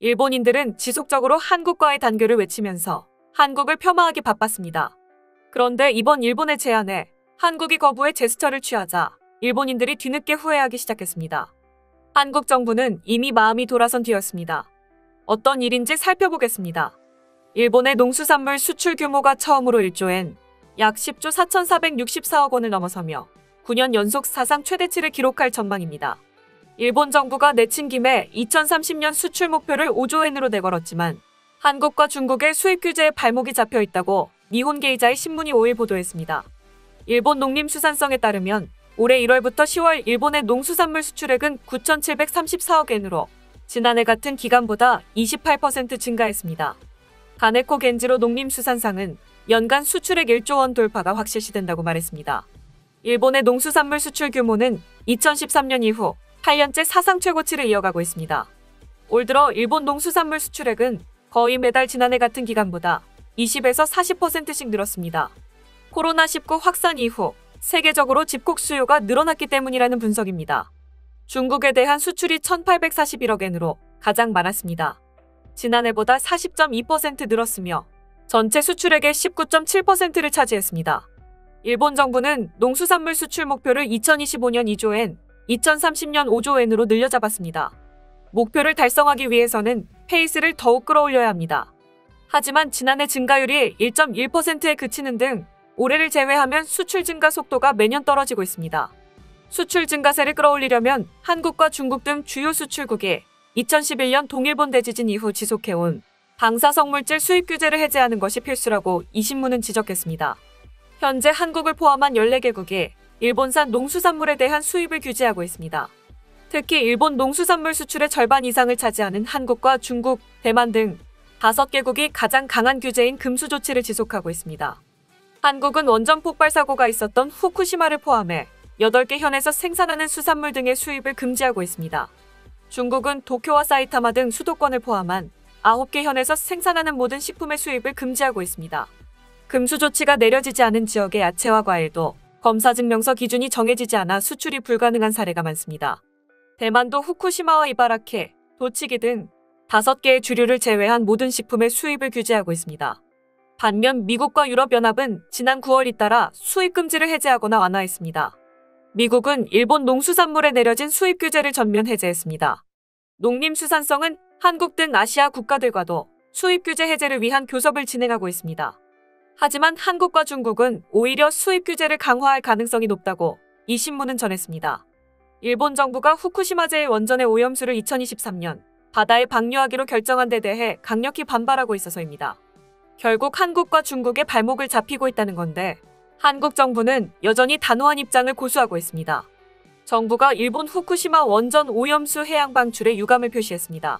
일본인들은 지속적으로 한국과의 단교를 외치면서 한국을 폄하하기 바빴습니다. 그런데 이번 일본의 제안에 한국이 거부의 제스처를 취하자 일본인들이 뒤늦게 후회하기 시작했습니다. 한국 정부는 이미 마음이 돌아선 뒤였습니다. 어떤 일인지 살펴보겠습니다. 일본의 농수산물 수출 규모가 처음으로 1조엔 약 10조 4,464억 원을 넘어서며 9년 연속 사상 최대치를 기록할 전망입니다. 일본 정부가 내친 김에 2030년 수출 목표를 5조엔으로 내걸었지만 한국과 중국의 수입 규제에 발목이 잡혀 있다고 니혼게이자의 신문이 5일 보도했습니다. 일본 농림수산성에 따르면 올해 1월부터 10월 일본의 농수산물 수출액은 9,734억 엔으로 지난해 같은 기간보다 28% 증가했습니다. 가네코 겐지로 농림수산상은 연간 수출액 1조 원 돌파가 확실시된다고 말했습니다. 일본의 농수산물 수출 규모는 2013년 이후 8년째 사상 최고치를 이어가고 있습니다. 올 들어 일본 농수산물 수출액은 거의 매달 지난해 같은 기간보다 20에서 40%씩 늘었습니다. 코로나19 확산 이후 세계적으로 집콕 수요가 늘어났기 때문이라는 분석입니다. 중국에 대한 수출이 1,841억 엔으로 가장 많았습니다. 지난해보다 40.2% 늘었으며 전체 수출액의 19.7%를 차지했습니다. 일본 정부는 농수산물 수출 목표를 2025년 2조엔, 2030년 5조엔으로 늘려잡았습니다. 목표를 달성하기 위해서는 페이스를 더욱 끌어올려야 합니다. 하지만 지난해 증가율이 1.1%에 그치는 등 올해를 제외하면 수출 증가 속도가 매년 떨어지고 있습니다. 수출 증가세를 끌어올리려면 한국과 중국 등 주요 수출국이 2011년 동일본 대지진 이후 지속해온 방사성물질 수입 규제를 해제하는 것이 필수라고 이 신문은 지적했습니다. 현재 한국을 포함한 14개국이 일본산 농수산물에 대한 수입을 규제하고 있습니다. 특히 일본 농수산물 수출의 절반 이상을 차지하는 한국과 중국, 대만 등 5개국이 가장 강한 규제인 금수 조치를 지속하고 있습니다. 한국은 원전 폭발 사고가 있었던 후쿠시마를 포함해 8개 현에서 생산하는 수산물 등의 수입을 금지하고 있습니다. 중국은 도쿄와 사이타마 등 수도권을 포함한 9개 현에서 생산하는 모든 식품의 수입을 금지하고 있습니다. 금수 조치가 내려지지 않은 지역의 야채와 과일도 검사 증명서 기준이 정해지지 않아 수출이 불가능한 사례가 많습니다. 대만도 후쿠시마와 이바라키, 도치기 등 5개의 주류를 제외한 모든 식품의 수입을 규제하고 있습니다. 반면 미국과 유럽연합은 지난 9월 잇따라 수입 금지를 해제하거나 완화했습니다. 미국은 일본 농수산물에 내려진 수입 규제를 전면 해제했습니다. 농림수산성은 한국 등 아시아 국가들과도 수입 규제 해제를 위한 교섭을 진행하고 있습니다. 하지만 한국과 중국은 오히려 수입 규제를 강화할 가능성이 높다고 이 신문은 전했습니다. 일본 정부가 후쿠시마제의 원전의 오염수를 2023년 바다에 방류하기로 결정한 데 대해 강력히 반발하고 있어서입니다. 결국 한국과 중국의 발목을 잡히고 있다는 건데 한국 정부는 여전히 단호한 입장을 고수하고 있습니다. 정부가 일본 후쿠시마 원전 오염수 해양 방출에 유감을 표시했습니다.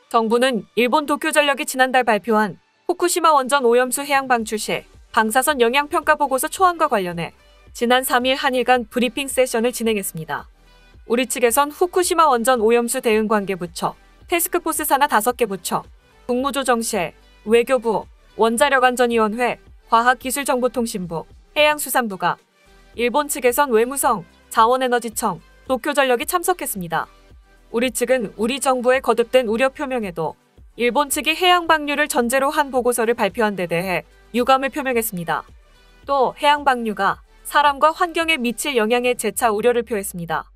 정부는 일본 도쿄전력이 지난달 발표한 후쿠시마 원전 오염수 해양 방출 시 방사선 영향 평가 보고서 초안과 관련해 지난 3일 한일 간 브리핑 세션을 진행했습니다. 우리 측에선 후쿠시마 원전 오염수 대응관계부처, 태스크포스 산하 5개 부처, 국무조정실, 외교부, 원자력안전위원회, 과학기술정보통신부, 해양수산부가, 일본 측에선 외무성, 자원에너지청, 도쿄전력이 참석했습니다. 우리 측은 우리 정부의 거듭된 우려 표명에도 일본 측이 해양 방류를 전제로 한 보고서를 발표한 데 대해 유감을 표명했습니다. 또 해양 방류가 사람과 환경에 미칠 영향에 재차 우려를 표했습니다.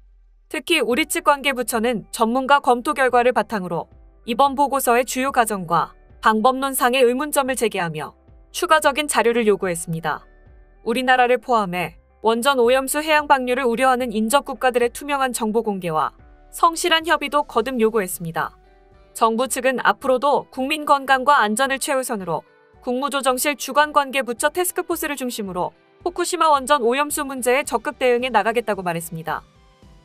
특히 우리 측 관계부처는 전문가 검토 결과를 바탕으로 이번 보고서의 주요 가정과 방법론상의 의문점을 제기하며 추가적인 자료를 요구했습니다. 우리나라를 포함해 원전 오염수 해양 방류를 우려하는 인접 국가들의 투명한 정보 공개와 성실한 협의도 거듭 요구했습니다. 정부 측은 앞으로도 국민 건강과 안전을 최우선으로 국무조정실 주관관계부처 태스크포스를 중심으로 후쿠시마 원전 오염수 문제에 적극 대응해 나가겠다고 말했습니다.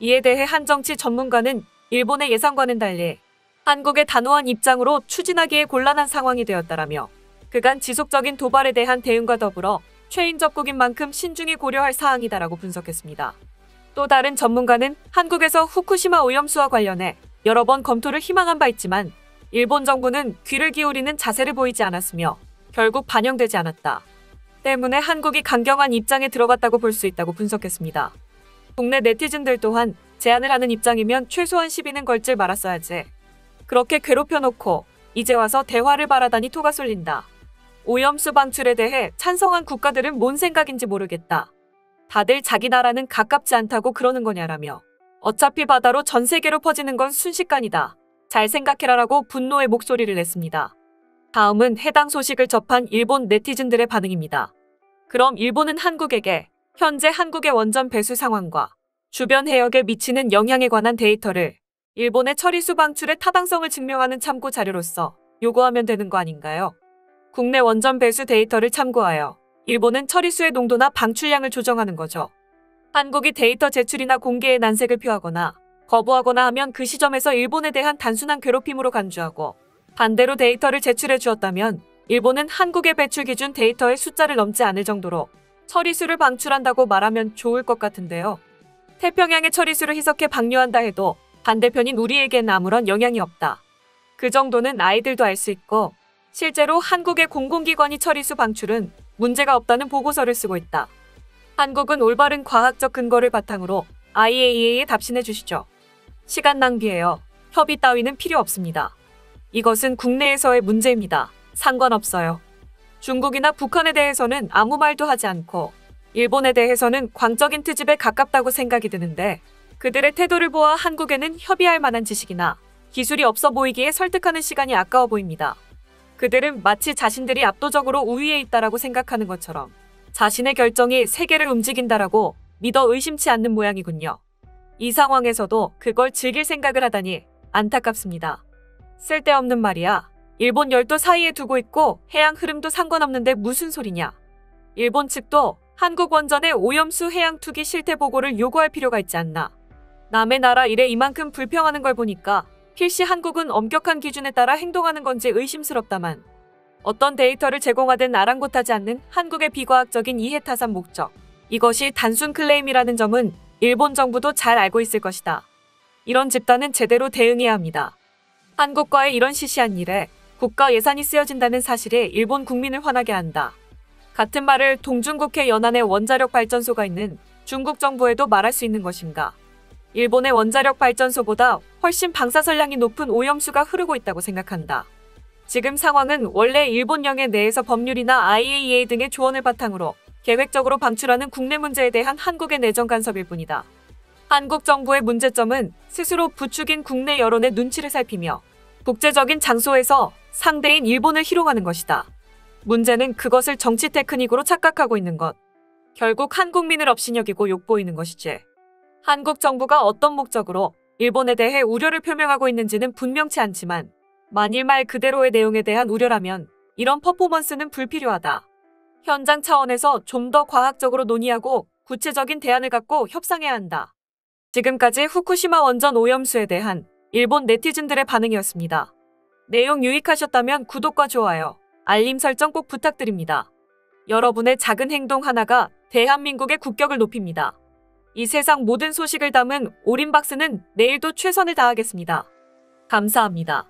이에 대해 한 정치 전문가는 일본의 예상과는 달리 한국의 단호한 입장으로 추진하기에 곤란한 상황이 되었다라며 그간 지속적인 도발에 대한 대응과 더불어 최인접국인 만큼 신중히 고려할 사항이다라고 분석했습니다. 또 다른 전문가는 한국에서 후쿠시마 오염수와 관련해 여러 번 검토를 희망한 바 있지만 일본 정부는 귀를 기울이는 자세를 보이지 않았으며 결국 반영되지 않았다. 때문에 한국이 강경한 입장에 들어갔다고 볼 수 있다고 분석했습니다. 국내 네티즌들 또한 제안을 하는 입장이면 최소한 시비는 걸질 말았어야지. 그렇게 괴롭혀놓고 이제 와서 대화를 바라다니 토가 쏠린다. 오염수 방출에 대해 찬성한 국가들은 뭔 생각인지 모르겠다. 다들 자기 나라는 가깝지 않다고 그러는 거냐라며. 어차피 바다로 전 세계로 퍼지는 건 순식간이다. 잘 생각해라라고 분노의 목소리를 냈습니다. 다음은 해당 소식을 접한 일본 네티즌들의 반응입니다. 그럼 일본은 한국에게 현재 한국의 원전 배수 상황과 주변 해역에 미치는 영향에 관한 데이터를 일본의 처리수 방출의 타당성을 증명하는 참고 자료로서 요구하면 되는 거 아닌가요? 국내 원전 배수 데이터를 참고하여 일본은 처리수의 농도나 방출량을 조정하는 거죠. 한국이 데이터 제출이나 공개에 난색을 표하거나 거부하거나 하면 그 시점에서 일본에 대한 단순한 괴롭힘으로 간주하고, 반대로 데이터를 제출해 주었다면 일본은 한국의 배출 기준 데이터의 숫자를 넘지 않을 정도로 처리수를 방출한다고 말하면 좋을 것 같은데요. 태평양의 처리수를 희석해 방류한다 해도 반대편인 우리에겐 아무런 영향이 없다. 그 정도는 아이들도 알 수 있고, 실제로 한국의 공공기관이 처리수 방출은 문제가 없다는 보고서를 쓰고 있다. 한국은 올바른 과학적 근거를 바탕으로 IAEA에 답신해 주시죠. 시간 낭비예요. 협의 따위는 필요 없습니다. 이것은 국내에서의 문제입니다. 상관없어요. 중국이나 북한에 대해서는 아무 말도 하지 않고 일본에 대해서는 광적인 트집에 가깝다고 생각이 드는데, 그들의 태도를 보아 한국에는 협의할 만한 지식이나 기술이 없어 보이기에 설득하는 시간이 아까워 보입니다. 그들은 마치 자신들이 압도적으로 우위에 있다라고 생각하는 것처럼 자신의 결정이 세계를 움직인다라고 믿어 의심치 않는 모양이군요. 이 상황에서도 그걸 즐길 생각을 하다니 안타깝습니다. 쓸데없는 말이야. 일본 열도 사이에 두고 있고 해양 흐름도 상관없는데 무슨 소리냐. 일본 측도 한국 원전의 오염수 해양 투기 실태 보고를 요구할 필요가 있지 않나. 남의 나라 일에 이만큼 불평하는 걸 보니까 필시 한국은 엄격한 기준에 따라 행동하는 건지 의심스럽다만, 어떤 데이터를 제공하든 아랑곳하지 않는 한국의 비과학적인 이해타산 목적, 이것이 단순 클레임이라는 점은 일본 정부도 잘 알고 있을 것이다. 이런 집단은 제대로 대응해야 합니다. 한국과의 이런 시시한 일에 국가 예산이 쓰여진다는 사실이 일본 국민을 화나게 한다. 같은 말을 동중국해 연안에 원자력 발전소가 있는 중국 정부에도 말할 수 있는 것인가. 일본의 원자력 발전소보다 훨씬 방사선량이 높은 오염수가 흐르고 있다고 생각한다. 지금 상황은 원래 일본 영해 내에서 법률이나 IAEA 등의 조언을 바탕으로 계획적으로 방출하는 국내 문제에 대한 한국의 내정 간섭일 뿐이다. 한국 정부의 문제점은 스스로 부추긴 국내 여론의 눈치를 살피며 국제적인 장소에서 상대인 일본을 희롱하는 것이다. 문제는 그것을 정치 테크닉으로 착각하고 있는 것. 결국 한국민을 업신여기고 욕보이는 것이지. 한국 정부가 어떤 목적으로 일본에 대해 우려를 표명하고 있는지는 분명치 않지만, 만일 말 그대로의 내용에 대한 우려라면 이런 퍼포먼스는 불필요하다. 현장 차원에서 좀 더 과학적으로 논의하고 구체적인 대안을 갖고 협상해야 한다. 지금까지 후쿠시마 원전 오염수에 대한 일본 네티즌들의 반응이었습니다. 내용 유익하셨다면 구독과 좋아요, 알림 설정 꼭 부탁드립니다. 여러분의 작은 행동 하나가 대한민국의 국격을 높입니다. 이 세상 모든 소식을 담은 오린박스는 내일도 최선을 다하겠습니다. 감사합니다.